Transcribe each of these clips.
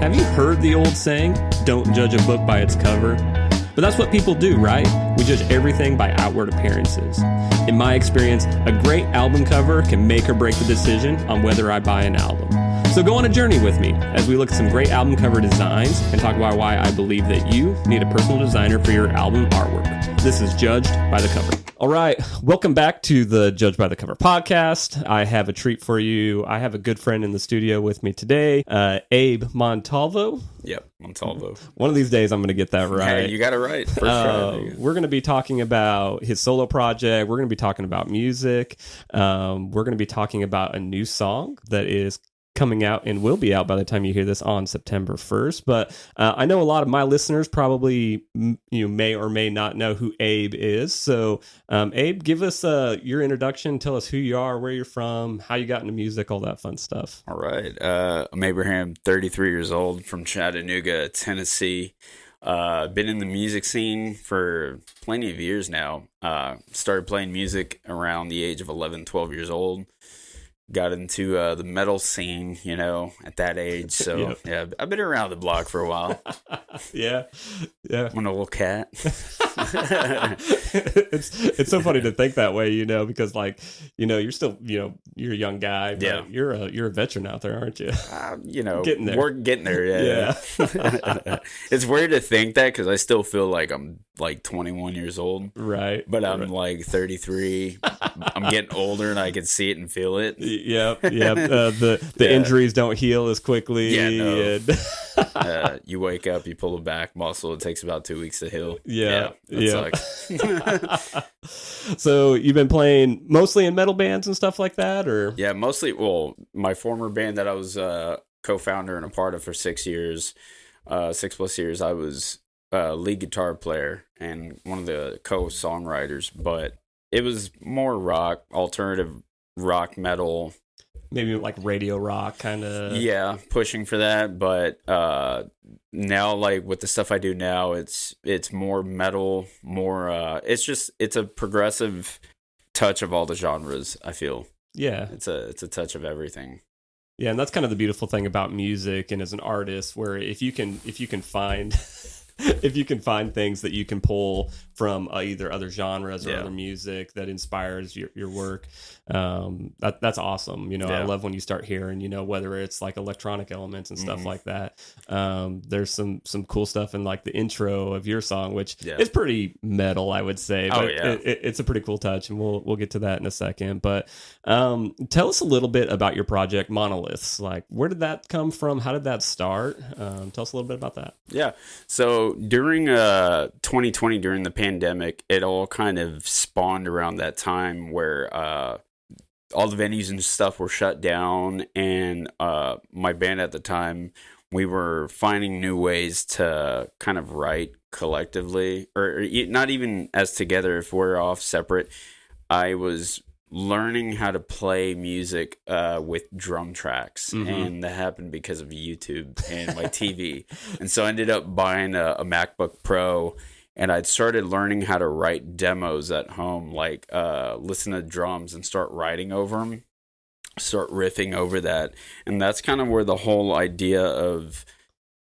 Have you heard the old saying, don't judge a book by its cover? But that's what people do, right? We judge everything by outward appearances. In my experience, a great album cover can make or break the decision on whether I buy an album. So go on a journey with me as we look at some great album cover designs and talk about why I believe that you need a personal designer for your album artwork. This is Judged by the Cover. All right, welcome back to the Judged by the Cover podcast. I have a treat for you. I have a good friend in the studio with me today, Abe Montalvo. Yep, Montalvo. One of these days I'm going to get that right. Hey, you got it right. First try. We're going to be talking about his solo project. We're going to be talking about music. We're going to be talking about a new song that is coming out and will be out by the time you hear this on September 1st. But I know a lot of my listeners probably may or may not know who Abe is. So Abe, give us your introduction. Tell us who you are, where you're from, how you got into music, all that fun stuff. All right. I'm Abraham, 33 years old, from Chattanooga, Tennessee. Been in the music scene for plenty of years now. Started playing music around the age of 11, 12 years old. Got into the metal scene, at that age. So, Yep. Yeah, I've been around the block for a while. Yeah. I'm a little cat. It's so funny to think that way, because you're still, you're a young guy, but Yeah. you're a veteran out there, aren't you? Getting there. We're getting there, yeah. It's weird to think that because I still feel like I'm like 21 years old. Right. But I'm like 33. I'm getting older and I can see it and feel it. Yep. The injuries don't heal as quickly. Yeah, no. You wake up, you pull a back muscle. It takes about 2 weeks to heal. Yeah. That sucks. So you've been playing mostly in metal bands and stuff like that, or? Yeah, mostly. Well, my former band that I was co-founder and a part of for 6 years, 6+ years, I was lead guitar player and one of the co-songwriters. But it was more rock, alternative rock, metal. Maybe like radio rock kind of. Yeah, pushing for that. But now, like with the stuff I do now, it's more metal, more. It's a progressive touch of all the genres. I feel. Yeah, it's a touch of everything. Yeah, and that's kind of the beautiful thing about music and as an artist, where if you can find. If you can find things that you can pull from either other genres or other music that inspires your work, that's awesome. I love when you start hearing, whether it's like electronic elements and stuff like that. There's some cool stuff in like the intro of your song, which is pretty metal, I would say. But it's a pretty cool touch, and we'll get to that in a second. But tell us a little bit about your project, Monoliths. Like, where did that come from? How did that start? Tell us a little bit about that. Yeah. So during 2020, during the pandemic, it all kind of spawned around that time where all the venues and stuff were shut down, and my band at the time, we were finding new ways to kind of write collectively, or not even as together if we're off separate. I was learning how to play music with drum tracks, and that happened because of YouTube and my TV. And so I ended up buying a MacBook Pro, and I'd started learning how to write demos at home, like listen to drums and start writing over them, start riffing over that. And that's kind of where the whole idea of,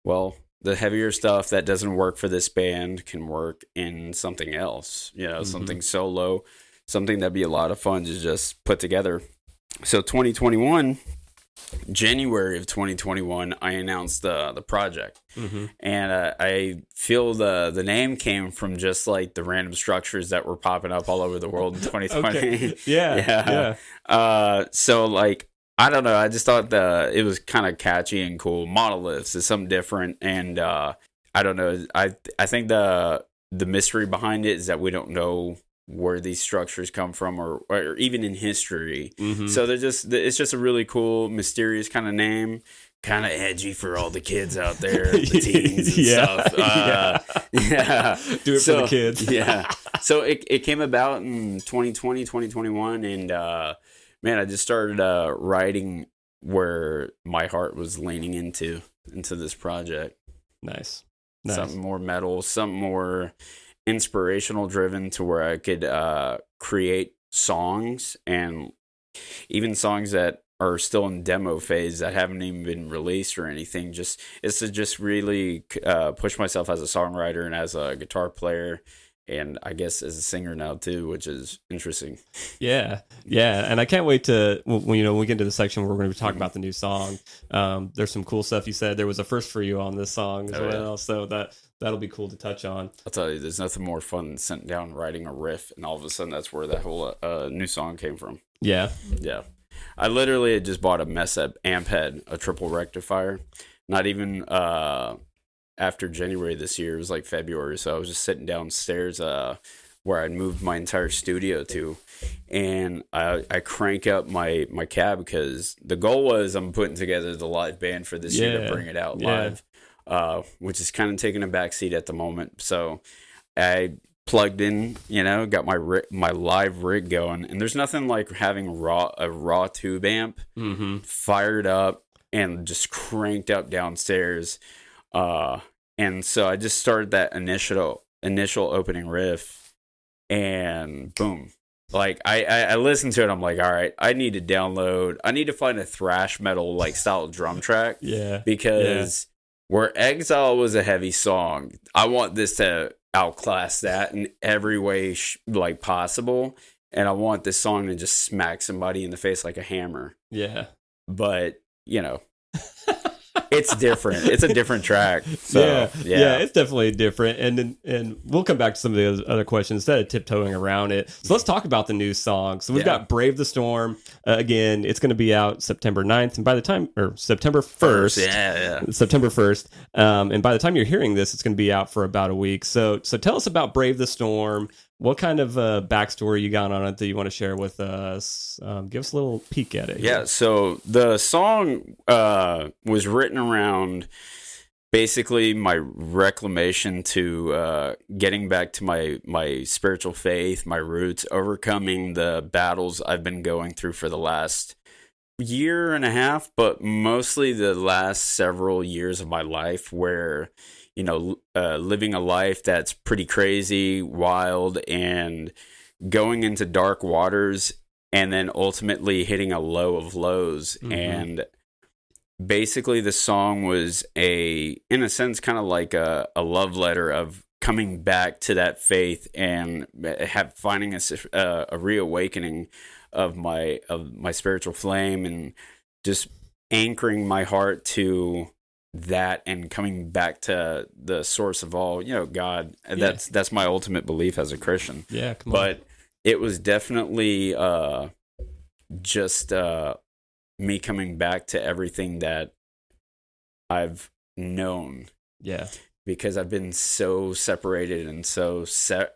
well, the heavier stuff that doesn't work for this band can work in something else, something solo, something that'd be a lot of fun to just put together. So January of 2021, I announced the project. And I feel the name came from just like the random structures that were popping up all over the world in 2020. Okay. Yeah. So like, I don't know, I just thought it was kind of catchy and cool. Monoliths is something different, and I don't know, I think the mystery behind it is that we don't know where these structures come from, or even in history. So it's just a really cool, mysterious kind of name, kind of edgy for all the kids out there, the teens and stuff. Do it for the kids. So it came about in 2020, 2021, and man, I just started writing where my heart was leaning into this project. Nice. Something more metal, something more inspirational driven, to where I could create songs, and even songs that are still in demo phase that haven't even been released or anything. Just it's to just really push myself as a songwriter and as a guitar player, and I guess as a singer now too, which is interesting. Yeah, and I can't wait to when we get into the section where we're going to be talking about the new song. There's some cool stuff you said. There was a first for you on this song as well, so that'll be cool to touch on. I'll tell you, there's nothing more fun than sitting down writing a riff, and all of a sudden that's where that whole new song came from. Yeah. I literally had just bought a mess up amp head, a triple rectifier. Not even after January this year, it was like February, so I was just sitting downstairs where I'd moved my entire studio to, and I crank up my cab because the goal was I'm putting together the live band for this year to bring it out live, which is kind of taking a backseat at the moment. So I plugged in, got my live rig going, and there's nothing like having a raw tube amp fired up and just cranked up downstairs. And so I just started that initial opening riff, and boom. Like I listened to it, I'm like, all right, I need to find a thrash metal like style drum track. Because where Exile was a heavy song, I want this to outclass that in every way like possible, and I want this song to just smack somebody in the face like a hammer. But it's different. It's a different track. So it's definitely different. And we'll come back to some of the other questions instead of tiptoeing around it. So let's talk about the new song. So we've got Brave the Storm. Again, it's going to be out September 9th. And by the time, or September 1st. September 1st. And by the time you're hearing this, it's going to be out for about a week. So tell us about Brave the Storm. What kind of backstory you got on it that you want to share with us? Give us a little peek at it. Yeah, so the song was written around basically my reclamation to getting back to my spiritual faith, my roots, overcoming the battles I've been going through for the last year and a half, but mostly the last several years of my life where living a life that's pretty crazy, wild, and going into dark waters, and then ultimately hitting a low of lows. And basically the song was in a sense, kind of like a love letter of coming back to that faith and finding a reawakening of my spiritual flame, and just anchoring my heart to that and coming back to the source of all, God. That's my ultimate belief as a Christian. But it was definitely just me coming back to everything that I've known. Because I've been so separated, and so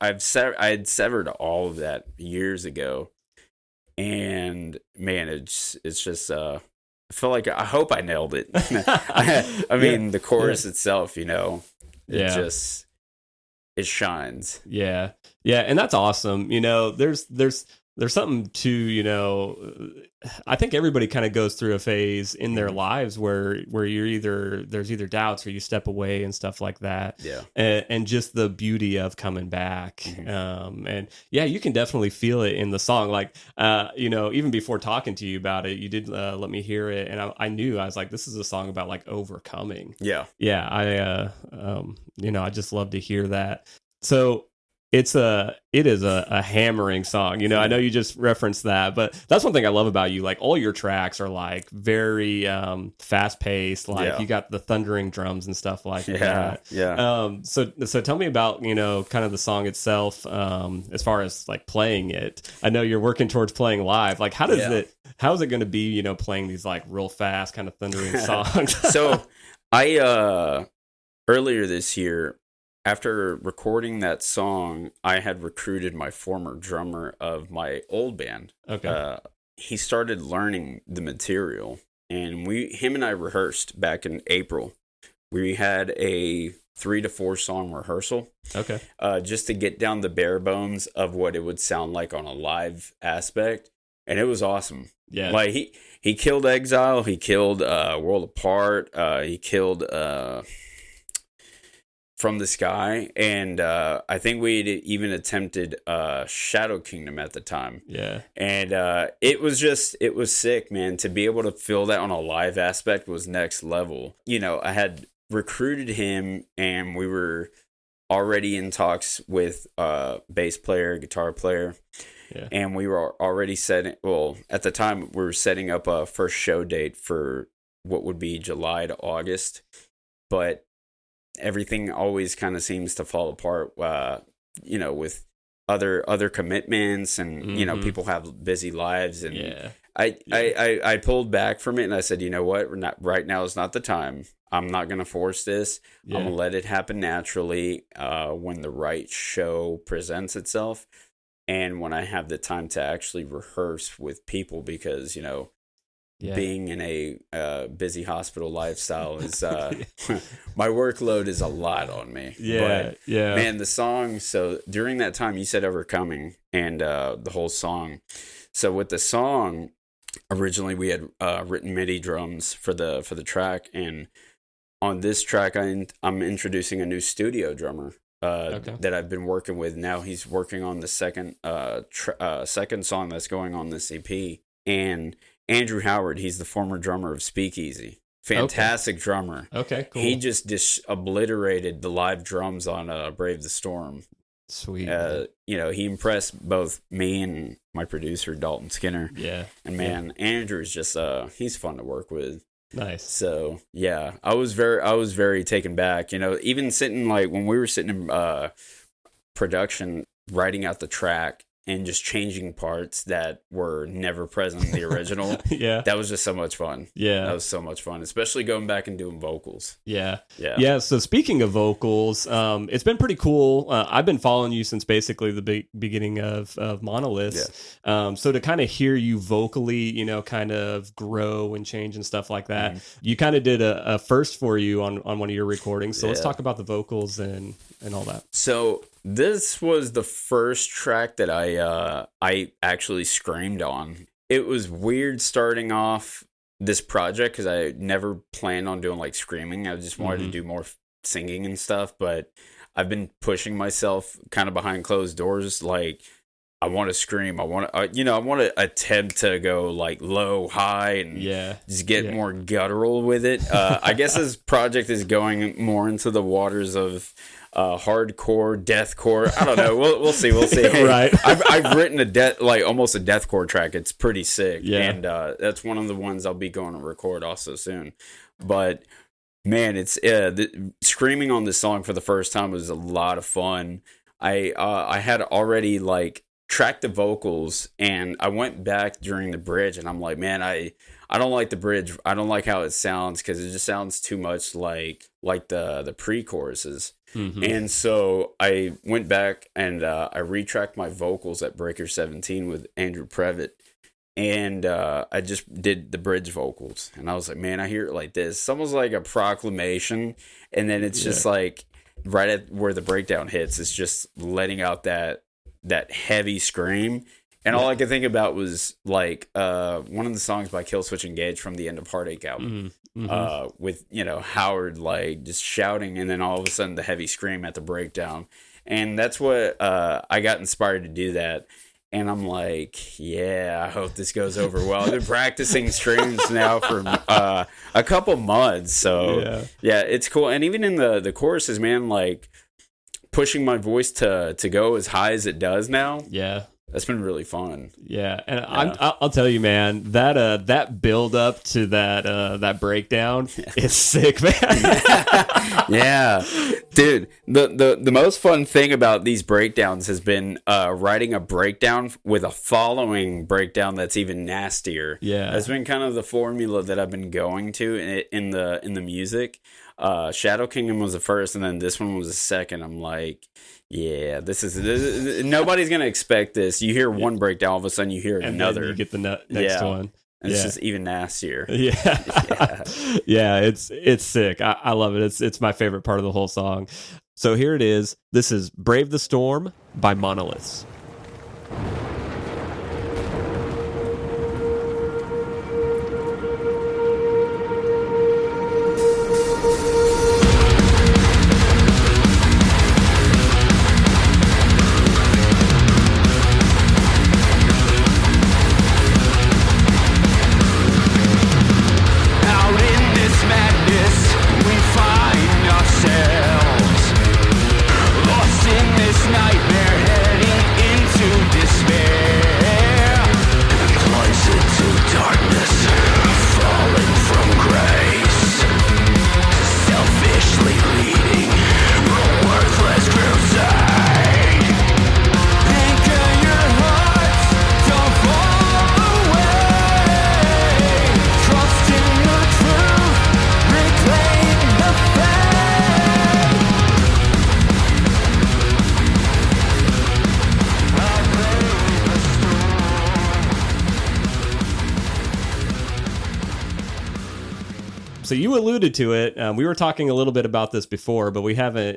I had severed all of that years ago, and man, it's just I feel like I hope I nailed it. I mean, the chorus itself, it shines. Yeah, and that's awesome. There's something to, I think everybody kind of goes through a phase in their lives where there's either doubts or you step away and stuff like that. And just the beauty of coming back. And you can definitely feel it in the song. Like, even before talking to you about it, you did let me hear it. And I was like, this is a song about like overcoming. I just love to hear that. So it is a hammering song. I know you just referenced that, but that's one thing I love about you. Like, all your tracks are like very fast paced. Like you got the thundering drums and stuff like that. So tell me about kind of the song itself, as far as like playing it. I know you're working towards playing live. Like, how is it going to be playing these like real fast kind of thundering songs? So I earlier this year, after recording that song, I had recruited my former drummer of my old band. He started learning the material, and him and I rehearsed back in April. We had a 3 to 4 song rehearsal. Just to get down the bare bones of what it would sound like on a live aspect, and it was awesome. Like he killed Exile, he killed World Apart, he killed from the Sky, and I think we'd even attempted Shadow Kingdom at the time. Yeah. And it was sick, man. To be able to feel that on a live aspect was next level. You know, I had recruited him, and we were already in talks with bass player, guitar player. Yeah. And we were already at the time we were setting up a first show date for what would be July to August. But everything always kind of seems to fall apart, you know, with other commitments, and you know, people have busy lives, and I pulled back from it, and I said, you know what, right now is not the time. I'm not gonna force this. I'm gonna let it happen naturally when the right show presents itself, and when I have the time to actually rehearse with people, because you know, being in a busy hospital lifestyle is my workload is a lot on me. Man, the song, so during that time you said Overcoming, and the whole song. So with the song, originally we had written MIDI drums for the track, and on this track I'm introducing a new studio drummer that I've been working with. Now he's working on the second song that's going on this EP, and Andrew Howard, he's the former drummer of Speakeasy. Fantastic drummer. Okay, cool. He just obliterated the live drums on Brave the Storm. Sweet. You know, he impressed both me and my producer, Dalton Skinner. Yeah. And man, Andrew's just he's fun to work with. Nice. So yeah, I was very taken back. You know, even sitting, like, when we were sitting in production, writing out the track, and just changing parts that were never present in the original. That was just so much fun. That was so much fun, especially going back and doing vocals. Yeah. So speaking of vocals, it's been pretty cool. I've been following you since basically the beginning of Monoliths. So to kind of hear you vocally, you know, kind of grow and change and stuff like that, you kind of did a first for you on one of your recordings. So let's talk about the vocals and all that. So this was the first track that I actually screamed on. It was weird starting off this project because I never planned on doing like screaming. I just wanted to do more singing and stuff, but I've been pushing myself kind of behind closed doors. Like, I want to scream. I want to attempt to go like low, high, and just get more guttural with it. I guess this project is going more into the waters of hardcore, deathcore. I don't know. We'll see. Hey, right. I've written almost a deathcore track. It's pretty sick. And that's one of the ones I'll be going to record also soon. But man, it's screaming on this song for the first time was a lot of fun. I had already like tracked the vocals, and I went back during the bridge, and I'm like, man, I don't like the bridge. I don't like how it sounds, because it just sounds too much like the pre-choruses. And so I went back and I retracked my vocals at Breaker 17 with Andrew Previtt, and I just did the bridge vocals, and I was like, man, I hear it like this. It's almost like a proclamation, and then it's just like right at where the breakdown hits, it's just letting out that heavy scream. And all I could think about was like one of the songs by Killswitch Engage from the End of Heartache album, with, you know, Howard like just shouting, and then all of a sudden the heavy scream at the breakdown. And that's what I got inspired to do that. And I'm like, yeah, I hope this goes over well. I've been practicing screams now for a couple months, so yeah, it's cool. And even in the choruses, man, like pushing my voice to go as high as it does now. That's been really fun. And I'll tell you, man, that build up to that breakdown is sick, man. Dude. The most fun thing about these breakdowns has been writing a breakdown with a following breakdown that's even nastier. That's been kind of the formula that I've been going to in the music. Shadow Kingdom was the first, and then this one was the second. I'm like, yeah, this is nobody's gonna expect this. You hear one breakdown, all of a sudden you hear and another. Then you get the next one. And it's just even nastier. It's sick. I love it. It's my favorite part of the whole song. So here it is. This is Brave the Storm by Monoliths. So you alluded to it. We were talking a little bit about this before, but we haven't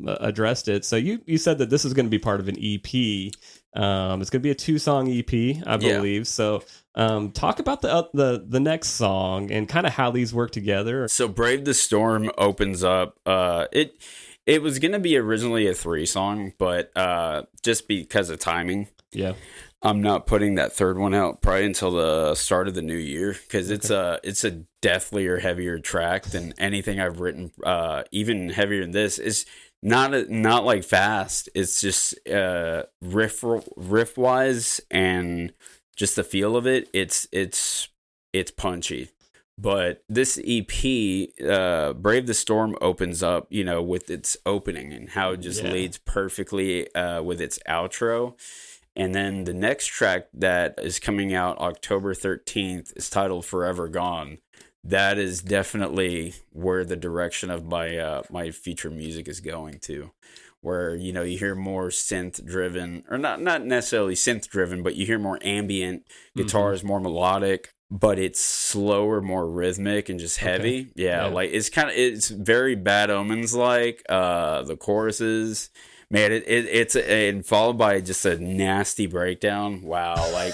addressed it. So you said that this is going to be part of an EP. It's going to be a 2-song EP, I believe. So talk about the next song and kind of how these work together. So Brave the Storm opens up. It was going to be originally a 3-song, but just because of timing. Yeah. I'm not putting that third one out probably until the start of the new year, because it's a deathlier, heavier track than anything I've written. Even heavier than this. It's not like fast. It's just riff wise and just the feel of it. It's punchy. But this EP, Brave the Storm, opens up, with its opening and how it just leads perfectly with its outro. And then the next track that is coming out October 13th is titled Forever Gone. That is definitely where the direction of my future music is going to. Where, you hear more synth driven, or not necessarily synth driven, but you hear more ambient guitars, more melodic, but it's slower, more rhythmic and just heavy. Okay. Yeah, like it's very Bad Omens like the choruses. Man, it's and followed by just a nasty breakdown. Wow, like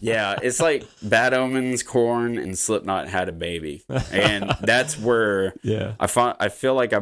it's like Bad Omens, Korn, and Slipknot had a baby, and that's where I feel like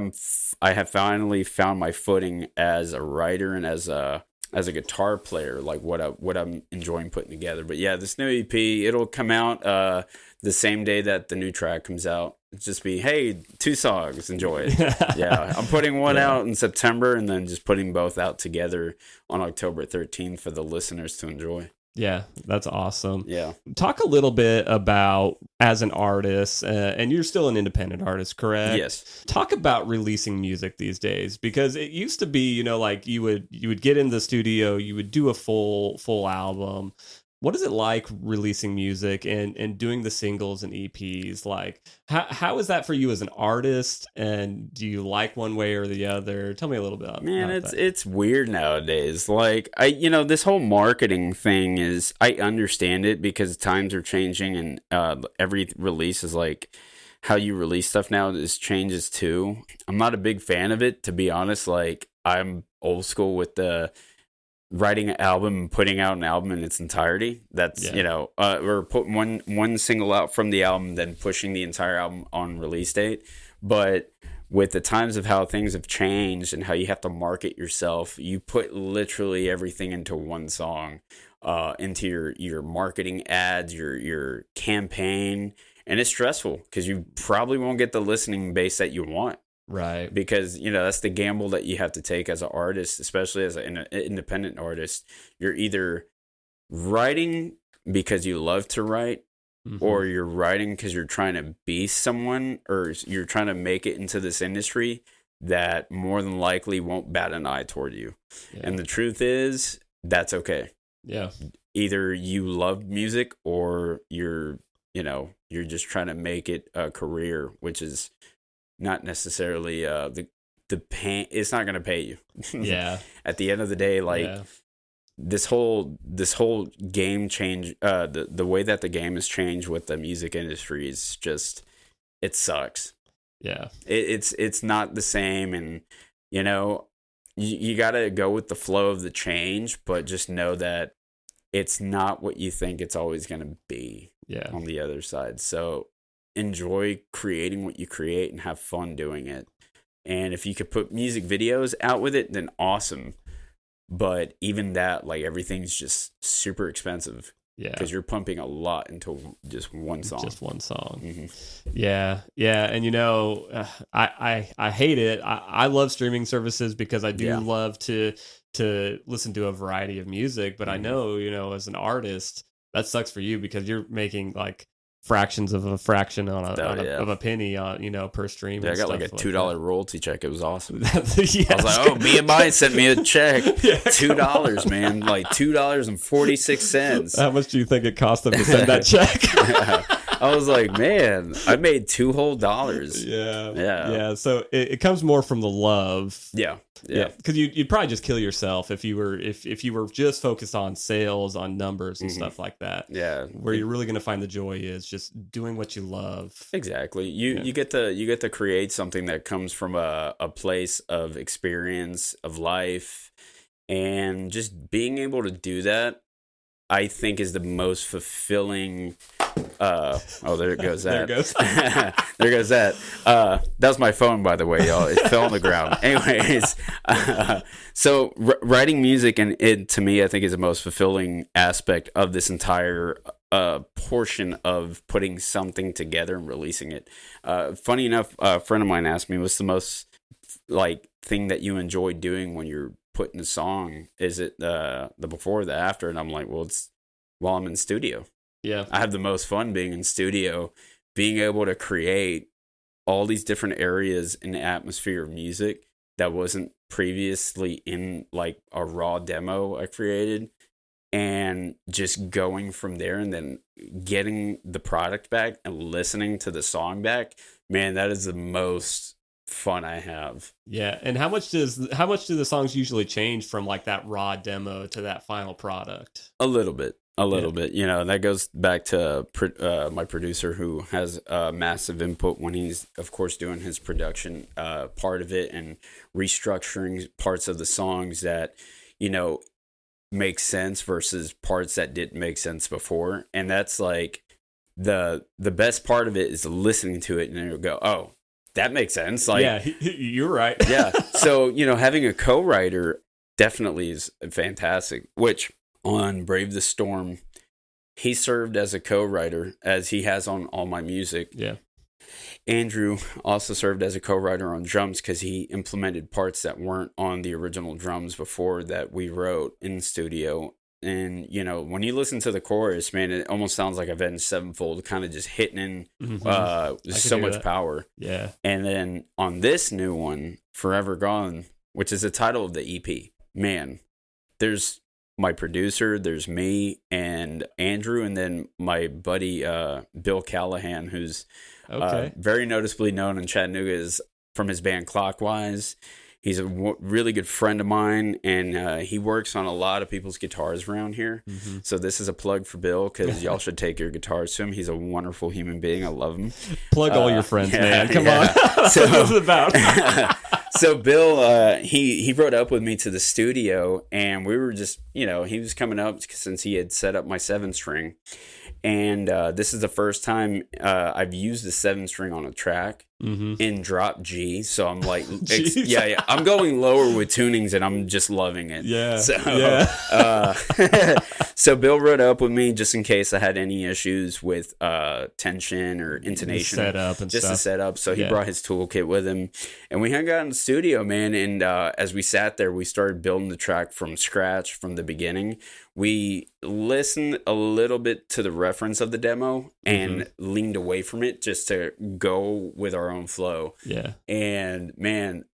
I have finally found my footing as a writer and as a guitar player, like what I'm enjoying putting together. But yeah, this new EP, it'll come out the same day that the new track comes out. It's just be, hey, 2 songs, enjoy it. Yeah, I'm putting one out in September and then just putting both out together on October 13th for the listeners to enjoy. Yeah, that's awesome. Yeah. Talk a little bit about, as an artist, and you're still an independent artist, correct? Yes. Talk about releasing music these days, because it used to be, like you would get in the studio, you would do a full album. What is it like releasing music and doing the singles and EPs? Like, how is that for you as an artist? And do you like one way or the other? Tell me a little bit about that. It's weird nowadays. Like, this whole marketing thing is, I understand it because times are changing, and every release is like, how you release stuff now changes too. I'm not a big fan of it, to be honest. Like, I'm old school with the writing an album and putting out an album in its entirety. That's or putting one single out from the album, then pushing the entire album on release date. But with the times of how things have changed and how you have to market yourself, you put literally everything into one song, into your marketing ads, your campaign, and it's stressful because you probably won't get the listening base that you want. Right. Because, that's the gamble that you have to take as an artist, especially as an independent artist. You're either writing because you love to write, or you're writing because you're trying to be someone, or you're trying to make it into this industry that more than likely won't bat an eye toward you. Yeah. And the truth is, that's okay. Yeah. Either you love music or you're just trying to make it a career, which is not necessarily the pay. It's not going to pay you. Yeah. At the end of the day, this whole game change, the way that the game has changed with the music industry is just, it sucks. Yeah. It's not the same, and you got to go with the flow of the change, but just know that it's not what you think it's always going to be. Yeah. On the other side. So enjoy creating what you create and have fun doing it. And if you could put music videos out with it, then awesome. But even that, like, everything's just super expensive. Yeah. Because you're pumping a lot into just one song. Just one song. Mm-hmm. Yeah. Yeah. And, I hate it. I love streaming services because I do love to listen to a variety of music. But I know, as an artist, that sucks for you because you're making like fractions of a fraction of a penny on per stream. Yeah, I got like a $2 royalty check. It was awesome. Yeah, I was like, BMI sent me a check. $2, man, like $2.46. How much do you think it cost them to send that check? I was like, man, I made $2 whole. Yeah. So it comes more from the love. Yeah. Because you'd probably just kill yourself if you were just focused on sales, on numbers and stuff like that. Yeah. Where you're really going to find the joy is just doing what you love. Exactly. You get to create something that comes from a place of experience, of life, and just being able to do that, I think, is the most fulfilling. There it goes. That. There it goes. There goes that. That was my phone, by the way, y'all. It fell on the ground. Anyways, so writing music, and it, to me, I think, is the most fulfilling aspect of this entire portion of putting something together and releasing it. Funny enough, a friend of mine asked me, what's the most thing that you enjoy doing when you're putting a song? Is it the before or the after? And I'm like, well, it's while I'm in studio. Yeah. I have the most fun being in studio, being able to create all these different areas in the atmosphere of music that wasn't previously in a raw demo I created, and just going from there and then getting the product back and listening to the song back. Man, that is the most fun I have. Yeah. And how much do the songs usually change from that raw demo to that final product? A little bit. That goes back to my producer, who has massive input when he's, of course, doing his production part of it and restructuring parts of the songs that, make sense versus parts that didn't make sense before. And that's the best part of it is listening to it and then you'll go, oh, that makes sense. Yeah, you're right. Yeah. So, having a co-writer definitely is fantastic, which on Brave the Storm, he served as a co-writer, as he has on all my music. Yeah. Andrew also served as a co-writer on drums because he implemented parts that weren't on the original drums before that we wrote in the studio. And, when you listen to the chorus, man, it almost sounds like Avenged Sevenfold kind of just hitting in so much power. Yeah. And then on this new one, Forever Gone, which is the title of the EP, man, there's my producer, there's me and Andrew, and then my buddy Bill Callahan, who's very noticeably known in Chattanooga is from his band Clockwise. He's a really good friend of mine, and he works on a lot of people's guitars around here. Mm-hmm. So this is a plug for Bill, because y'all should take your guitars to him. He's a wonderful human being. I love him. Plug all your friends, man. Come on. That's what this is about. So Bill, he rode up with me to the studio, and we were just, he was coming up since he had set up my 7-string. And this is the first time I've used the 7-string on a track in drop G. So I'm like, I'm going lower with tunings, and I'm just loving it. Yeah. So, so Bill rode up with me just in case I had any issues with tension or intonation. Setup and just stuff. to set up. So he brought his toolkit with him. And we hung out in the studio, man. And as we sat there, we started building the track from scratch from the beginning. We listened a little bit to the reference of the demo and leaned away from it just to go with our own flow. Yeah. And man,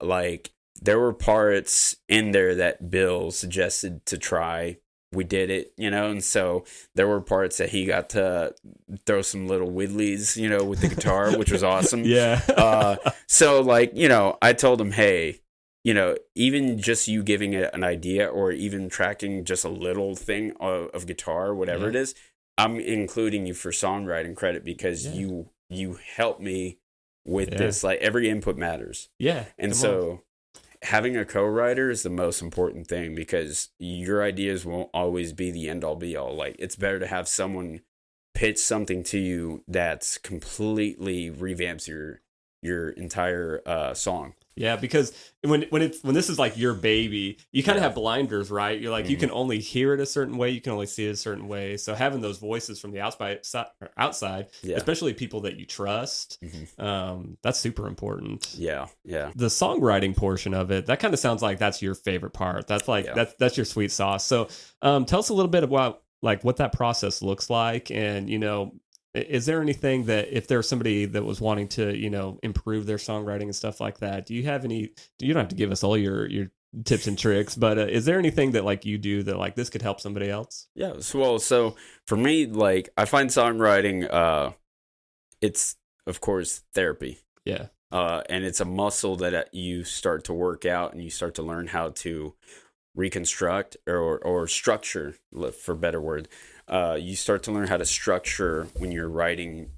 there were parts in there that Bill suggested to try. We did it, and so there were parts that he got to throw some little whittlies, with the guitar, which was awesome. Yeah. So I told him, hey, even just you giving it an idea or even tracking just a little thing of guitar, whatever it is, I'm including you for songwriting credit because you helped me with this. Every input matters. Yeah. And so having a co-writer is the most important thing because your ideas won't always be the end all be all. It's better to have someone pitch something to you that's completely revamps your entire song. Yeah, because when this is your baby, you kind of have blinders, right? You're you can only hear it a certain way, you can only see it a certain way. So having those voices from the outside, especially people that you trust, that's super important. Yeah. The songwriting portion of it, that kind of sounds like that's your favorite part. That's that's your sweet sauce. So tell us a little bit about what that process looks like, and is there anything that if there's somebody that was wanting to, improve their songwriting and stuff like that, do you have any, you don't have to give us all your tips and tricks, but is there anything that you do that this could help somebody else? Yeah. So for me, I find songwriting, it's of course therapy. Yeah. And it's a muscle that you start to work out, and you start to learn how to reconstruct or structure, for better word. You start to learn how to structure when you're writing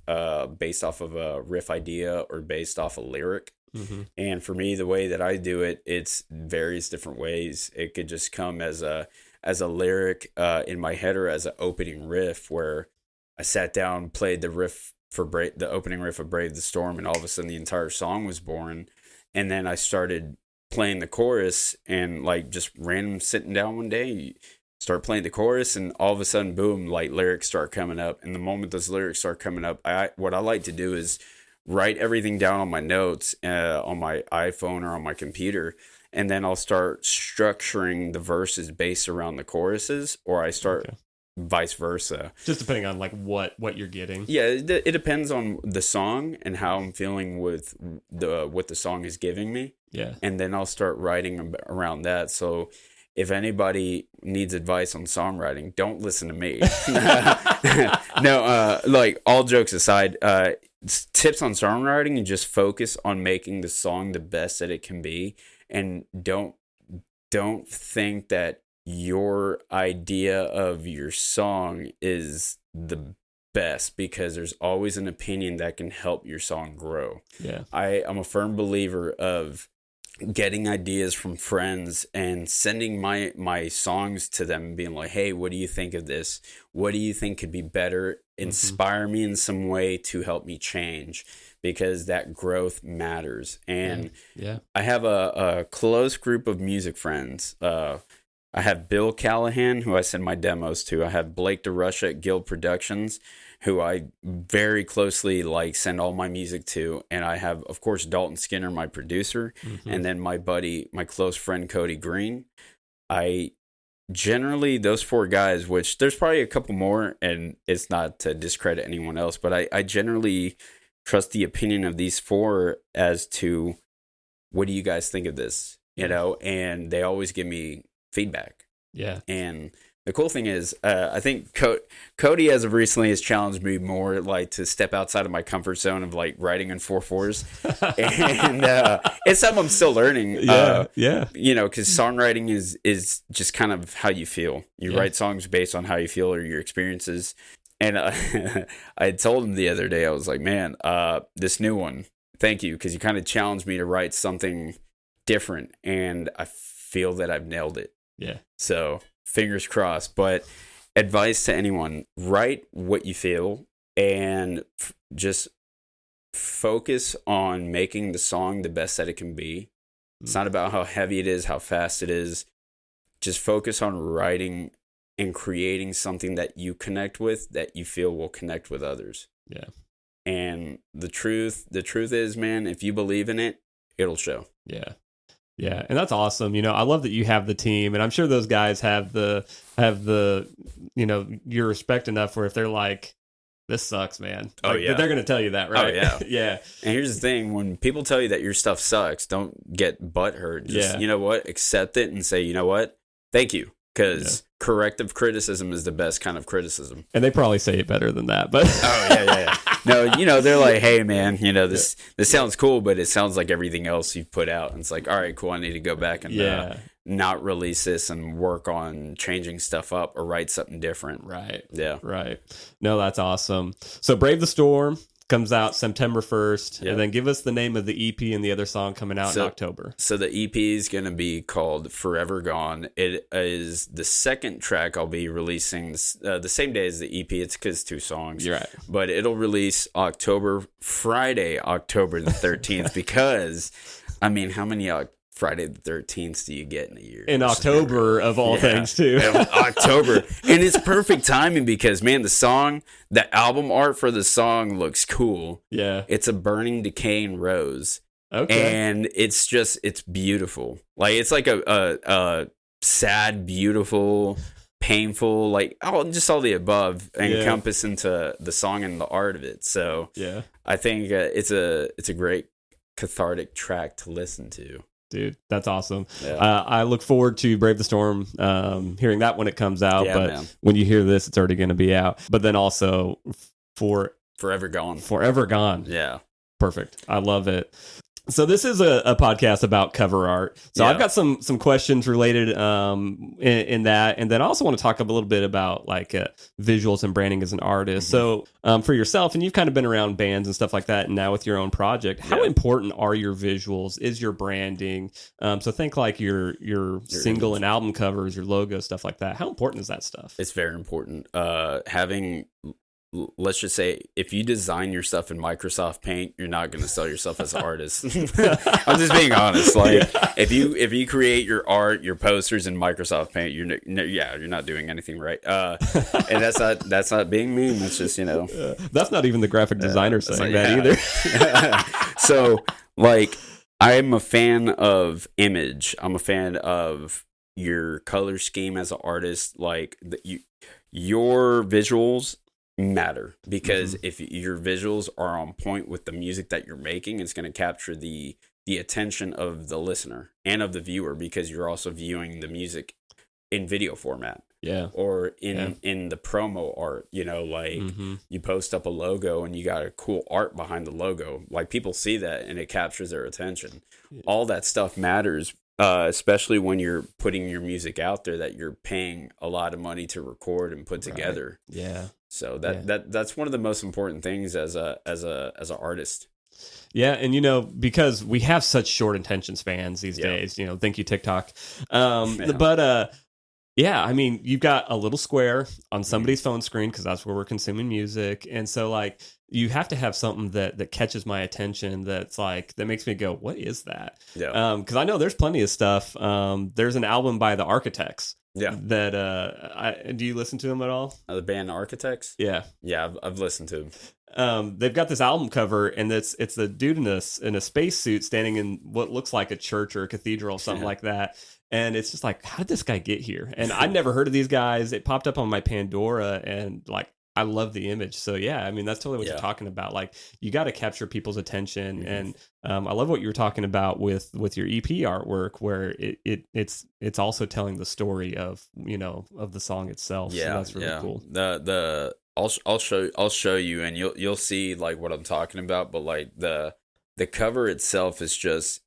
based off of a riff idea or based off a lyric. Mm-hmm. And for me, the way that I do it, it's various different ways. It could just come as a lyric in my head, or as an opening riff where I sat down, played the riff for the opening riff of Brave the Storm, and all of a sudden the entire song was born. And then I started playing the chorus, and like just random sitting down one day, start playing the chorus, and all of a sudden, boom, like lyrics start coming up. And the moment those lyrics start coming up, what I like to do is write everything down on my notes on my iPhone or on my computer, and then I'll start structuring the verses based around the choruses, or I start vice versa. Just depending on like what you're getting. Yeah, it depends on the song and how I'm feeling with what the song is giving me. Yeah. And then I'll start writing around that. So if anybody needs advice on songwriting, don't listen to me. No, like all jokes aside, tips on songwriting, and just focus on making the song the best that it can be, and don't think that your idea of your song is the best, because there's always an opinion that can help your song grow. Yeah. I'm a firm believer of getting ideas from friends and sending my songs to them and being like, hey, what do you think of this? What do you think could be better? Inspire me in some way to help me change, because that growth matters. And I have a close group of music friends. I have Bill Callahan, who I send my demos to. I have Blake DeRusha at Guild Productions, who I very closely send all my music to. And I have, of course, Dalton Skinner, my producer, and then my buddy, my close friend, Cody Green. I generally, those four guys, which there's probably a couple more, and it's not to discredit anyone else, but I generally trust the opinion of these four as to, what do you guys think of this? You know, and they always give me feedback. Yeah. And the cool thing is, I think Cody as of recently has challenged me more to step outside of my comfort zone of writing in 4/4s. And it's something I'm still learning. You know, because songwriting is just kind of how you feel. You write songs based on how you feel or your experiences. And I told him the other day, I was like, man, this new one, thank you, because you kind of challenged me to write something different, and I feel that I've nailed it. Yeah. So fingers crossed. But advice to anyone: write what you feel, and just focus on making the song the best that it can be. It's not about how heavy it is, how fast it is. Just focus on writing and creating something that you connect with, that you feel will connect with others. Yeah. And the truth is, man, if you believe in it, it'll show. Yeah. Yeah, and that's awesome. You know, I love that you have the team, and I'm sure those guys have the you know, your respect enough where if they're like, this sucks, man. They're going to tell you that, right? Oh, yeah. Yeah. And here's the thing: when people tell you that your stuff sucks, don't get butthurt. Just, you know what? Accept it and say, you know what? Thank you. Because corrective criticism is the best kind of criticism. And they probably say it better than that, but No, you know, they're like, hey, man, you know, this sounds cool, but it sounds like everything else you've put out. And it's like, all right, cool, I need to go back and not release this and work on changing stuff up or write something different. Right. Yeah. Right. No, that's awesome. So Brave the Storm comes out September 1st, and then give us the name of the EP and the other song coming out in October. So the EP is going to be called Forever Gone. It is the second track I'll be releasing the same day as the EP. It's because 2 songs. You're right. But it'll release Friday, October the 13th, because, I mean, how many Friday the 13th do you get in a year? In October, of all things, too. October. And it's perfect timing because, man, the album art for the song looks cool. Yeah. It's a burning, decaying rose. Okay. And it's beautiful. It's like a sad, beautiful, painful, just all the above encompass into the song and the art of it. So I think it's a great cathartic track to listen to. Dude, that's awesome. Yeah. I look forward to Brave the Storm, hearing that when it comes out. But man, when you hear this, it's already going to be out. But then also for Forever Gone. Forever Gone. Yeah. Perfect. I love it. So this is a podcast about cover art. So I've got some questions related in that, and then I also want to talk a little bit about like visuals and branding as an artist. So for yourself, and you've kind of been around bands and stuff like that, and now with your own project, how important are your visuals? Is your branding? So think like your single image and album covers, your logo, stuff like that. How important is that stuff? It's very important. Having, let's just say, if you design your stuff in Microsoft Paint, you're not going to sell yourself as an artist. I'm just being honest. Like, if you create your art, your posters in Microsoft Paint, you're not doing anything right. And that's not being mean. That's just, that's not even the graphic designer saying that either. So, like, I'm a fan of image. I'm a fan of your color scheme as an artist. Like, your visuals matter, because if your visuals are on point with the music that you're making, it's going to capture the attention of the listener and of the viewer, because you're also viewing the music in video format, or in the promo art. You post up a logo and you got a cool art behind the logo, like people see that and it captures their attention. All that stuff matters, especially when you're putting your music out there that you're paying a lot of money to record and put together. So that's one of the most important things as an artist. Yeah, and because we have such short attention spans these days, thank you TikTok. But I mean, you've got a little square on somebody's phone screen, because that's where we're consuming music, and so like you have to have something that catches my attention, that's like that makes me go, what is that? Because I know there's plenty of stuff. There's an album by the Architects. That do you listen to them at all? The band Architects? Yeah, I've listened to them. They've got this album cover, and it's the dude in a spacesuit standing in what looks like a church or a cathedral, something like that. And it's just like, how did this guy get here? And I'd never heard of these guys. It popped up on my Pandora, and like, I love the image. So yeah, I mean, that's totally what you're talking about. Like, you got to capture people's attention. And I love what you were talking about with your EP artwork, where it's also telling the story of the song itself. So that's really cool. I'll show you, and you'll see like what I'm talking about. But like the cover itself is just,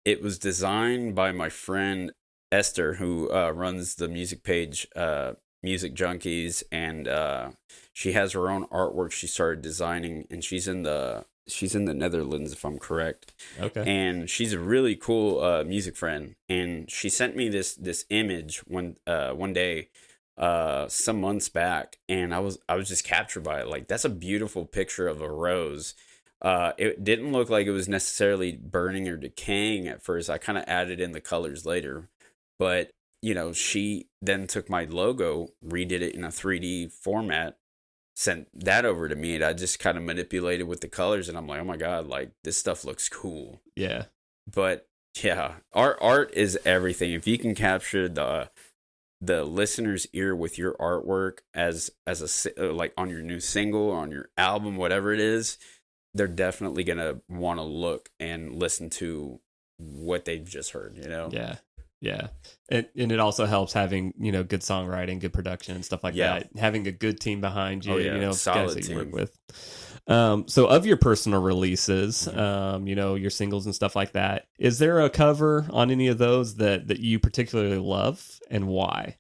it was designed by my friend Esther, who runs the music page Music Junkies, and she has her own artwork she started designing, and she's in the Netherlands, if I'm correct. Okay. And she's a really cool music friend, and she sent me this image one day some months back, and I was just captured by it. Like, that's a beautiful picture of a rose. It didn't look like it was necessarily burning or decaying at first. I kind of added in the colors later, but she then took my logo, redid it in a 3D format, sent that over to me, and I just kind of manipulated with the colors, and I'm like, oh my God, like, this stuff looks cool. Yeah. But yeah, art is everything. If you can capture the listener's ear with your artwork as a like on your new single, on your album, whatever it is, they're definitely gonna want to look and listen to what they've just heard. Yeah. And it also helps having, good songwriting, good production and stuff like that. Having a good team behind you, solid guys that you team. work with. So of your personal releases, your singles and stuff like that, is there a cover on any of those that you particularly love, and why?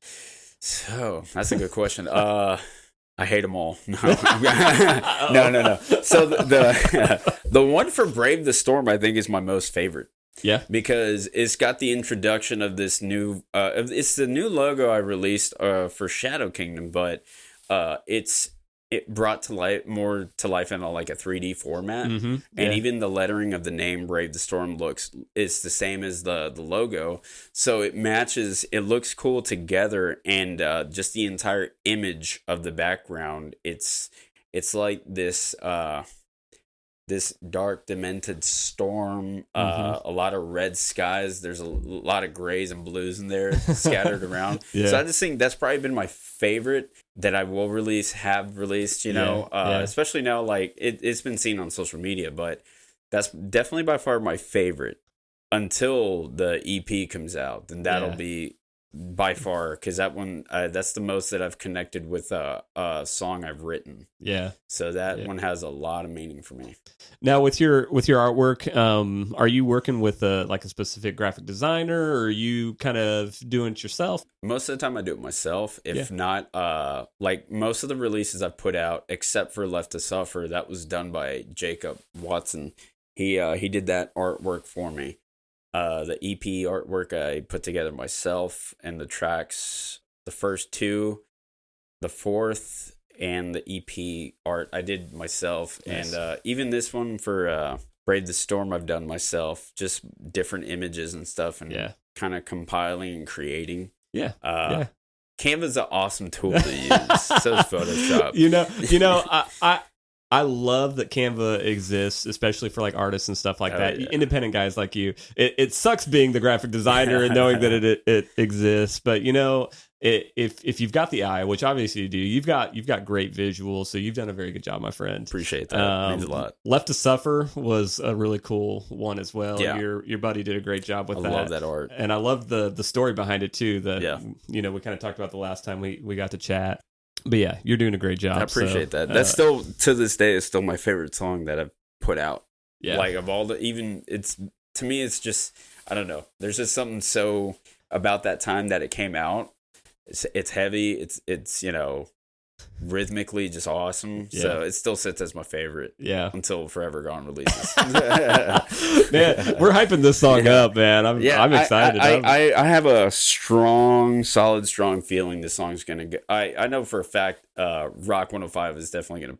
So that's a good question. I hate them all. No. No. So the one for Brave the Storm, I think, is my most favorite. Yeah, because it's got the introduction of this new. It's the new logo I released for Shadow Kingdom, but it brought to life in like a 3D format, and even the lettering of the name Brave the Storm is the same as the logo, so it matches. It looks cool together, and just the entire image of the background. It's like this. This dark, demented storm, a lot of red skies. There's a lot of grays and blues in there scattered around. So I just think that's probably been my favorite that I will have released, especially now, like it's been seen on social media, but that's definitely by far my favorite until the EP comes out. Then that'll be by far, because that one, that's the most that I've connected with a song I've written. Yeah. So that one has a lot of meaning for me. Now, with your artwork, are you working with like a specific graphic designer, or are you kind of doing it yourself? Most of the time I do it myself. If not, like most of the releases I've put out, except for Left to Suffer, that was done by Jacob Watson. He did that artwork for me. The EP artwork I put together myself, and the tracks, the first two, the fourth, and the EP art I did myself. Nice. And even this one for Brave the Storm I've done myself, just different images and stuff, and kind of compiling and creating. Canva's an awesome tool to use. So is Photoshop. I love that Canva exists, especially for like artists and stuff like that. Yeah. Independent guys like you. It sucks being the graphic designer and knowing that it exists. But if you've got the eye, which obviously you do, you've got great visuals. So you've done a very good job, my friend. Appreciate that. Means a lot. Left to Suffer was a really cool one as well. Yeah. Your buddy did a great job with that. I love that art, and I love the story behind it too. We kind of talked about the last time we got to chat. But yeah, you're doing a great job. I appreciate that. That's still, to this day, is still my favorite song that I've put out. Yeah. Like, of all the, even, to me, it's just, I don't know. There's just something so about that time that it came out. It's heavy. It's rhythmically just awesome. Yeah. So it still sits as my favorite. Yeah. Until Forever Gone releases. Man, we're hyping this song up, man. I'm excited. I have a solid feeling this song's gonna go. I know for a fact Rock 105 is definitely gonna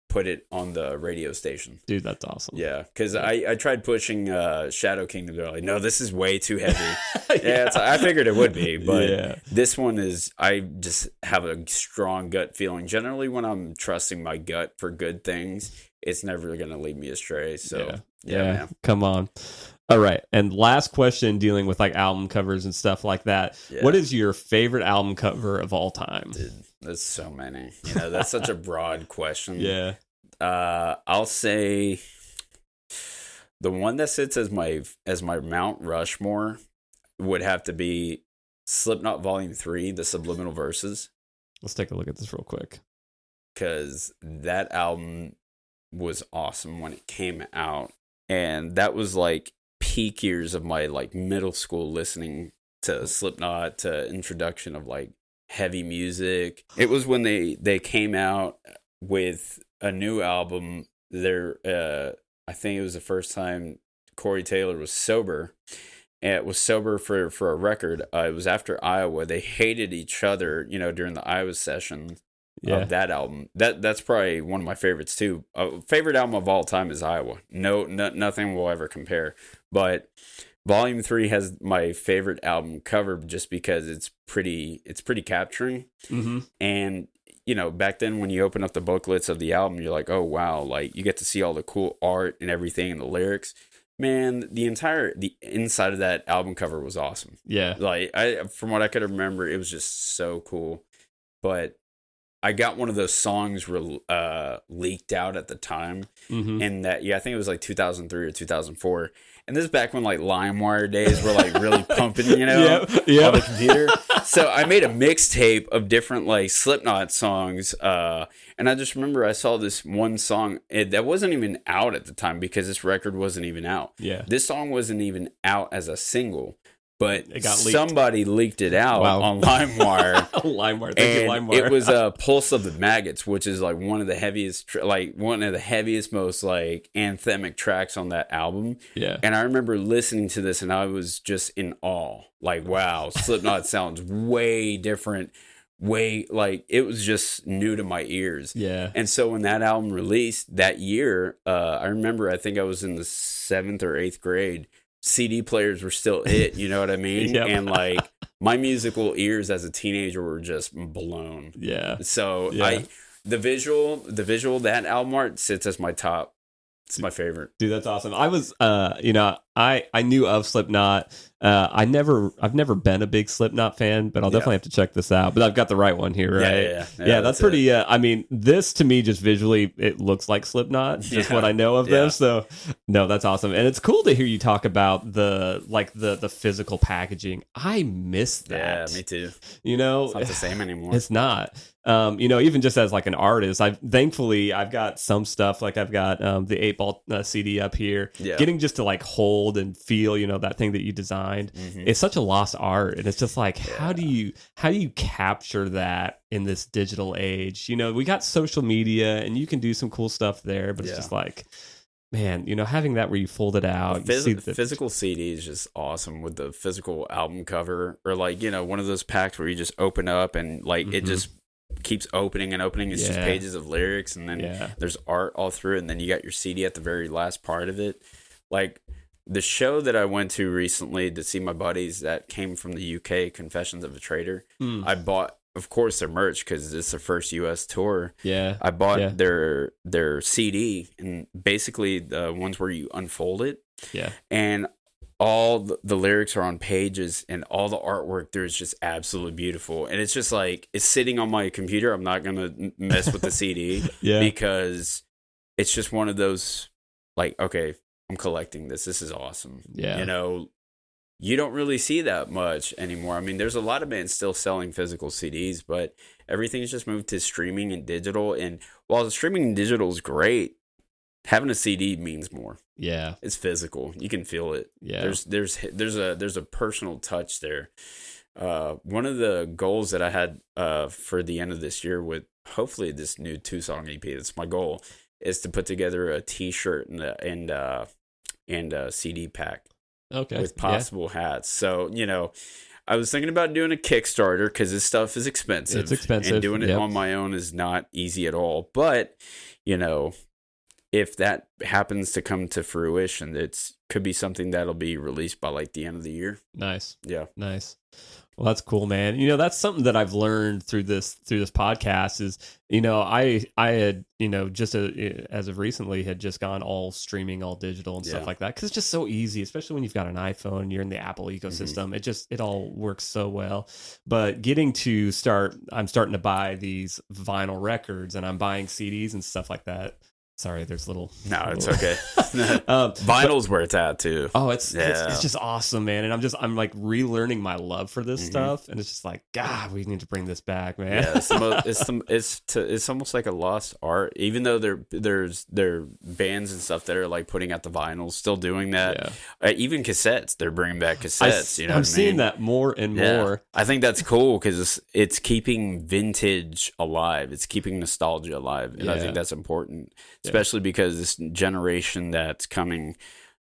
put it on the radio station. Dude, that's awesome. Yeah, because I tried pushing Shadow Kingdom. They're like, no, this is way too heavy. I figured it would be, but this one is, I just have a strong gut feeling. Generally, when I'm trusting my gut for good things, it's never going to lead me astray. So, yeah, man. Come on. All right. And last question, dealing with like album covers and stuff like that. Yeah. What is your favorite album cover of all time? Dude, there's so many. That's such a broad question. Yeah. I'll say the one that sits as my Mount Rushmore would have to be Slipknot Volume 3, The Subliminal Verses. Let's take a look at this real quick. Because that album was awesome when it came out. And that was like peak years of my like middle school listening to Slipknot, to introduction of like heavy music. It was when they came out with a new album. I think it was the first time Corey Taylor was sober. And it was sober for a record. It was after Iowa. They hated each other, during the Iowa session of that album. That's probably one of my favorites too. Favorite album of all time is Iowa. Nothing will ever compare. But Volume 3 has my favorite album cover just because it's pretty capturing. Mm-hmm. And back then when you open up the booklets of the album, you're like, oh wow, like you get to see all the cool art and everything and the lyrics. Man, the inside of that album cover was awesome. Yeah. Like from what I could remember, it was just so cool. But I got one of those songs leaked out at the time. Mm-hmm. And that, I think it was like 2003 or 2004. And this is back when like LimeWire days were like really pumping, on the computer. So I made a mixtape of different like Slipknot songs. And I just remember I saw this one song that wasn't even out at the time because this record wasn't even out. Yeah. This song wasn't even out as a single. But somebody leaked it out on LimeWire. LimeWire, thank you, LimeWire. It was Pulse of the Maggots, which is like one of the heaviest, most like anthemic tracks on that album. Yeah. And I remember listening to this and I was just in awe. Like, wow, Slipknot sounds way different. It was just new to my ears. Yeah. And so when that album released that year, I remember, I think I was in the 7th or 8th grade. CD players were still it, you know what I mean? Yep. And like my musical ears as a teenager were just blown. Yeah. So the visual, that album art sits as my top. It's my favorite. Dude, that's awesome. I was, I knew of Slipknot I've never been a big Slipknot fan, but I'll definitely have to check this out. But I've got the right one here, right? Yeah, that's pretty. I mean, this to me, just visually, it looks like Slipknot, just what I know of them. So, no, that's awesome, and it's cool to hear you talk about the physical packaging. I miss that. Yeah, me too. You know, it's not the same anymore. It's not. You know, even just as like an artist, I've got some stuff, like I've got the 8-ball CD up here. Getting just to like hold and feel, you know, that thing that you designed. It's such a lost art, and it's just like, how do you capture that in this digital age? You know, we got social media, and you can do some cool stuff there, but it's just like, man, you know, having that where you fold it out, physical CD is just awesome with the physical album cover, or like, you know, one of those packs where you just open up and like it just keeps opening and opening. It's just pages of lyrics, and then there's art all through, and then you got your CD at the very last part of it. Like the show that I went to recently to see my buddies that came from the UK, Confessions of a Traitor, I bought, of course, their merch because it's their first US tour. I bought their CD, and basically the ones where you unfold it, and all the lyrics are on pages, and all the artwork there is just absolutely beautiful. And it's just like, it's sitting on my computer. I'm not gonna mess with the CD because it's just one of those, like, okay, I'm collecting this. This is awesome. You know, you don't really see that much anymore. I mean, there's a lot of bands still selling physical CDs, but everything's just moved to streaming and digital. And while the streaming and digital is great, having a CD means more. It's physical. You can feel it. There's a personal touch there. One of the goals that I had for the end of this year with hopefully this new 2-song EP, that's my goal, is to put together a T-shirt and a CD pack. With possible hats. So, you know, I was thinking about doing a Kickstarter because this stuff is expensive. It's expensive. And doing it on my own is not easy at all. But, you know, if that happens to come to fruition, it's could be something that'll be released by like the end of the year. Nice. Well, that's cool, man. You know, that's something that I've learned through this podcast is, you know, I had, you know, just as of recently had just gone all streaming, all digital and stuff like that. Cause it's just so easy, especially when you've got an iPhone and you're in the Apple ecosystem. It all works so well. But getting to I'm starting to buy these vinyl records, and I'm buying CDs and stuff like that. Sorry, there's little. No, it's okay. Vinyl's where it's at too. Oh, it's just awesome, man. And I'm like relearning my love for this stuff, and it's just like, God, we need to bring this back, man. Yeah, it's almost like a lost art. Even though there's bands and stuff that are like putting out the vinyls, still doing that. Even cassettes, they're bringing back cassettes. You know, I'm seeing that more and more. I think that's cool because it's keeping vintage alive. It's keeping nostalgia alive, and I think that's important. Especially because this generation that's coming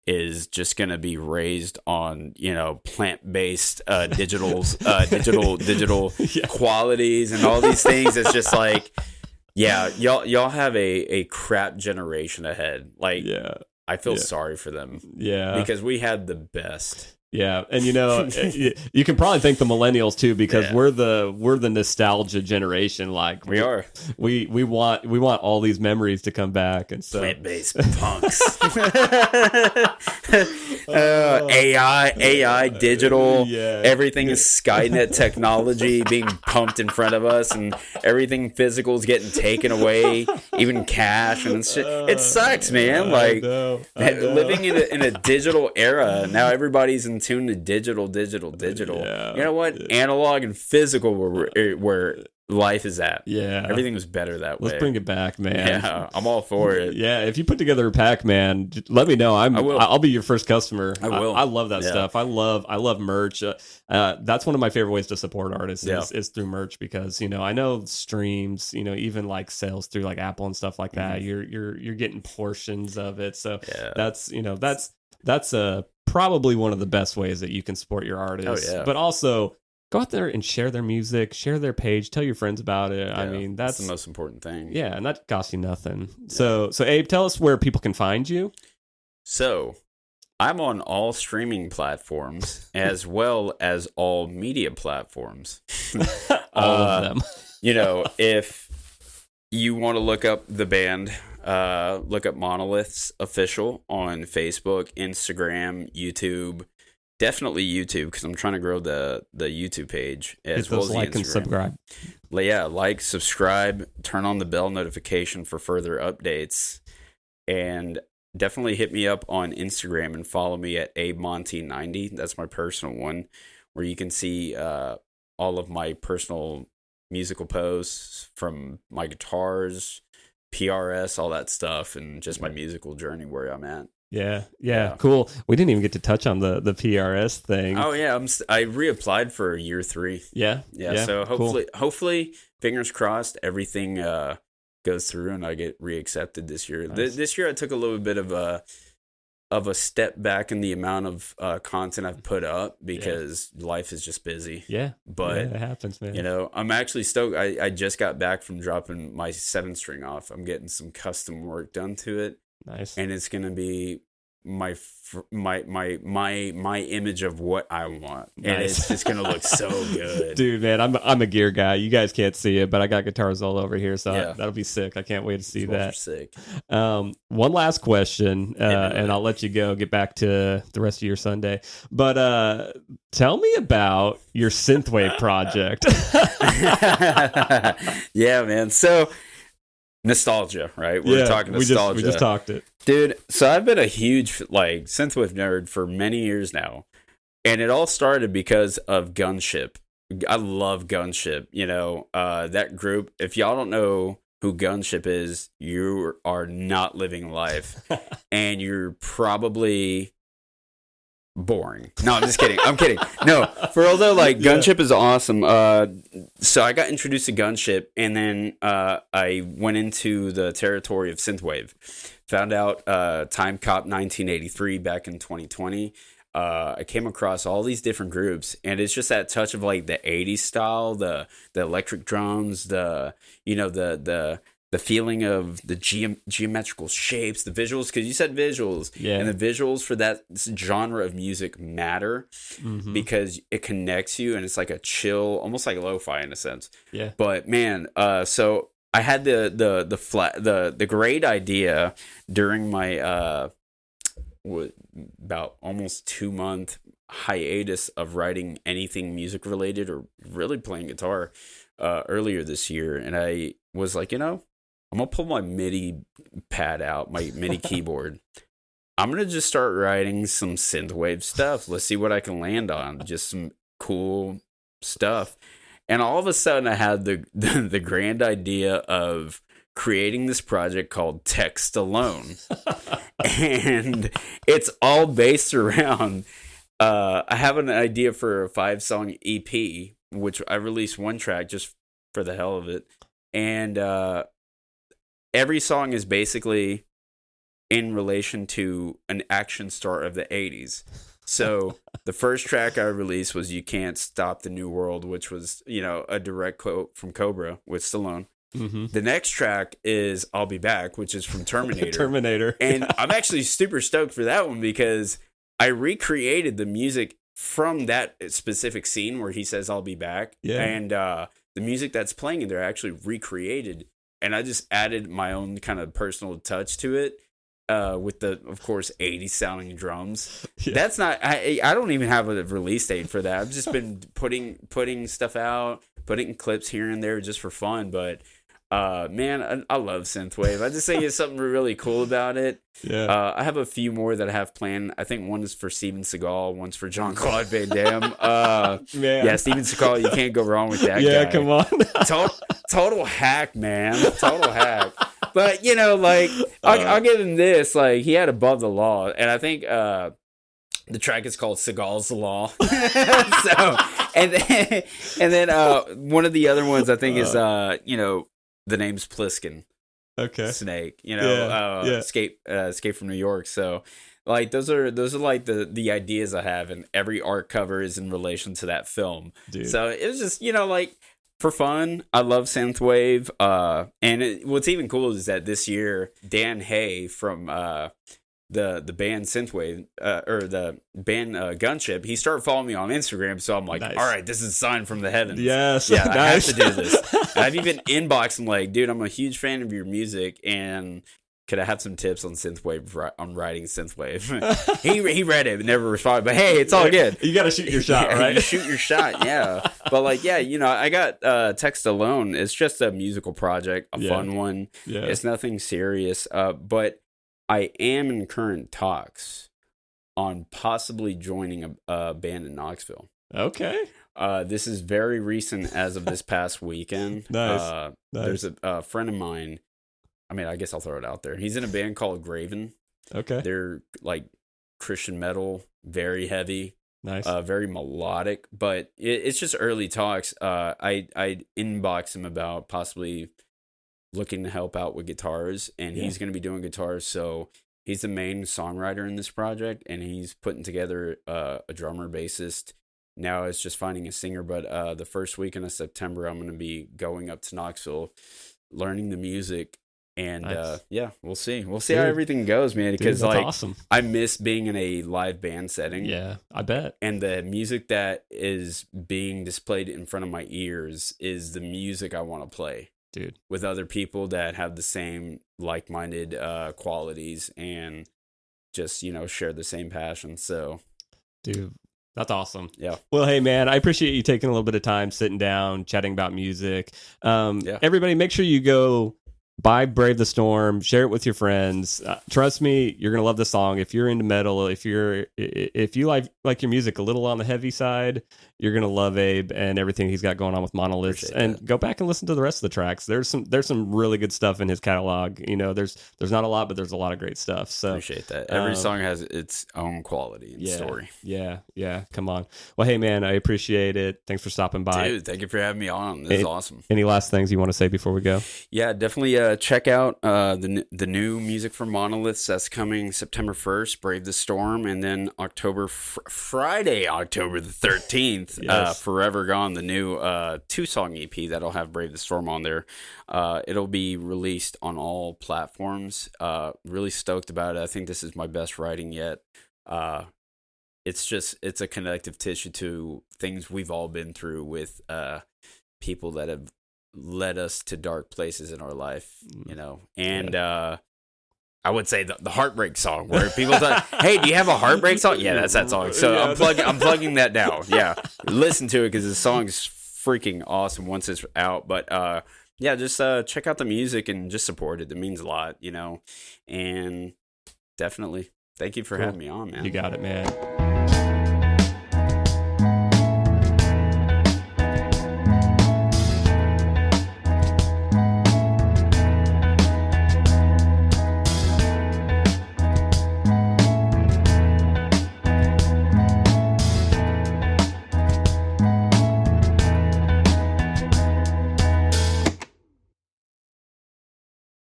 is just going to be raised on, you know, plant-based digital qualities and all these things. It's just like, y'all have a crap generation ahead. Like, I feel sorry for them. Because we had the best. Yeah, and you know, you can probably thank the millennials too, because we're the nostalgia generation. Like we are. We want all these memories to come back, and so plant-based punks. AI, digital, everything is Skynet technology being pumped in front of us, and everything physical is getting taken away, even cash, and it sucks, man. Like living in a digital era now, everybody's in tune to digital. You know what? Analog and physical where life is at. Everything was better that way. Let's bring it back, man. I'm all for it. If you put together a pack, man, let me know. I'll be your first customer. I will. I love that stuff. I love merch. That's one of my favorite ways to support artists is through merch, because, you know, I know streams, you know, even like sales through like Apple and stuff like that, you're getting portions of it. So that's probably one of the best ways that you can support your artists. But also go out there and share their music, share their page, tell your friends about it. I mean, that's the most important thing. Yeah, and that costs you nothing. So Abe, tell us where people can find you. So I'm on all streaming platforms as well as all media platforms. All of them. You know, if you want to look up the band, look up Monoliths Official on Facebook, Instagram, YouTube, definitely YouTube, because I'm trying to grow the YouTube page as Hit well those as like the and Instagram. subscribe. Yeah, like, subscribe, turn on the bell notification for further updates, and definitely hit me up on Instagram and follow me at Abe Monty 90. That's my personal one, where you can see all of my personal musical posts from my guitars, PRS, all that stuff, and just my musical journey where I'm at. Yeah, cool. We didn't even get to touch on the PRS thing. Oh yeah, I reapplied for year 3. Yeah. So cool. hopefully, fingers crossed, everything goes through and I get reaccepted this year. Nice. This year I took a little bit of a step back in the amount of content I've put up because life is just busy. Yeah, but it happens, man. You know, I'm actually stoked. I just got back from dropping my 7-string off. I'm getting some custom work done to it. Nice. And it's gonna be my image of what I want, and it's just gonna look so good, dude. Man, I'm a gear guy. You guys can't see it, but I got guitars all over here, so that'll be sick. I can't wait to see that. Sick. One last question, and I'll let you go. Get back to the rest of your Sunday, but tell me about your synthwave project. Yeah, man. So. Nostalgia, right? We're talking nostalgia. We just talked it. Dude, so I've been a huge synthwave nerd for many years now. And it all started because of Gunship. I love Gunship. You know, that group, if y'all don't know who Gunship is, you are not living life. And you're probably boring. No, I'm just kidding. I'm kidding. No, for although Gunship is awesome. So I got introduced to Gunship, and then I went into the territory of synthwave. Found out Time Cop 1983 back in 2020. I came across all these different groups, and it's just that touch of the 80s style, the electric drums, the feeling of the geometrical shapes, the visuals, because you said visuals. Yeah. And the visuals for that genre of music matter because it connects you, and it's like a chill, almost like lo-fi in a sense. Yeah. But man, so I had the great idea during my about almost 2-month hiatus of writing anything music related or really playing guitar earlier this year, and I was like, I'm going to pull my MIDI pad out, my MIDI keyboard. I'm going to just start writing some synthwave stuff. Let's see what I can land on. Just some cool stuff. And all of a sudden I had the grand idea of creating this project called Text Alone. And it's all based around, I have an idea for a 5-song EP, which I released one track just for the hell of it. And, every song is basically in relation to an action star of the 80s. So the first track I released was You Can't Stop the New World, which was, a direct quote from Cobra with Stallone. Mm-hmm. The next track is I'll Be Back, which is from Terminator. And I'm actually super stoked for that one because I recreated the music from that specific scene where he says I'll be back. Yeah. And the music that's playing in there I actually recreated. And I just added my own kind of personal touch to it with the, of course, 80s sounding drums. Yeah. That's not, I don't even have a release date for that. I've just been putting stuff out, putting clips here and there just for fun. But man, I love synthwave. I just think it's something really cool about it. Yeah. I have a few more that I have planned. I think one is for Steven Seagal, one's for Jean-Claude Van Damme. Yeah, Steven Seagal, you can't go wrong with that guy. Yeah, come on. Total hack, man. Total hack. But, I'll give him this. He had Above the Law. And I think the track is called Seagal's the Law. So, and then one of the other ones I think is, the name's Pliskin. Okay. Snake, Escape from New York. So those are the ideas I have, and every art cover is in relation to that film. Dude. So it was just, for fun. I love synthwave. And what's even cool is that this year, Dan Hay from the band Synthwave, or the band Gunship, he started following me on Instagram, so I'm like, nice. All right, this is a sign from the heavens. Yes. Yeah, nice. I have to do this. I've even inboxed him dude, I'm a huge fan of your music, and could I have some tips on synthwave? On writing synthwave. he read it, never responded. But hey, it's all good. You got to shoot your shot, right? You shoot your shot, yeah. But like, yeah, I got Text Alone. It's just a musical project, a fun one. Yeah. It's nothing serious. But I am in current talks on possibly joining a band in Knoxville. Okay. This is very recent, as of this past weekend. Nice. There's a friend of mine. I mean, I guess I'll throw it out there. He's in a band called Graven. Okay. They're like Christian metal, very heavy. Nice. Very melodic, but it's just early talks. I inboxed him about possibly looking to help out with guitars, and he's going to be doing guitars. So he's the main songwriter in this project, and he's putting together a drummer, bassist. Now it's just finding a singer, but the first weekend of September, I'm going to be going up to Knoxville, learning the music. And nice. We'll see. We'll see how everything goes, man. Because like, awesome. I miss being in a live band setting. Yeah, I bet. And the music that is being displayed in front of my ears is the music I want to play, dude, with other people that have the same like-minded qualities and just share the same passion. So, dude. That's awesome. Yeah. Well, hey, man, I appreciate you taking a little bit of time, sitting down, chatting about music. Everybody, make sure you go buy Brave the Storm, share it with your friends. Trust me, you're going to love the song. If you're into metal, if you like your music a little on the heavy side, you're going to love Abe and everything he's got going on with Monoliths. And go back and listen to the rest of the tracks. There's some really good stuff in his catalog. There's not a lot, but there's a lot of great stuff. So appreciate that. Every song has its own quality and story. Yeah. Come on. Well, hey, man, I appreciate it. Thanks for stopping by. Dude, thank you for having me on. This is awesome. Any last things you want to say before we go? Yeah, definitely check out the new music from Monoliths that's coming September 1st, Brave the Storm, and then Friday, October the 13th, Forever Gone, the new 2-song EP that'll have Brave the Storm on there. It'll be released on all platforms. Really stoked about it. I think this is my best writing yet. It's a connective tissue to things we've all been through with people that have led us to dark places in our life, and I would say the heartbreak song where people say, hey, do you have a heartbreak song? Yeah, that's that song. So I'm plugging that down. Yeah, listen to it because the song's freaking awesome once it's out. But just check out the music and just support it. It means a lot, and definitely thank you for having me on, man. You got it, man.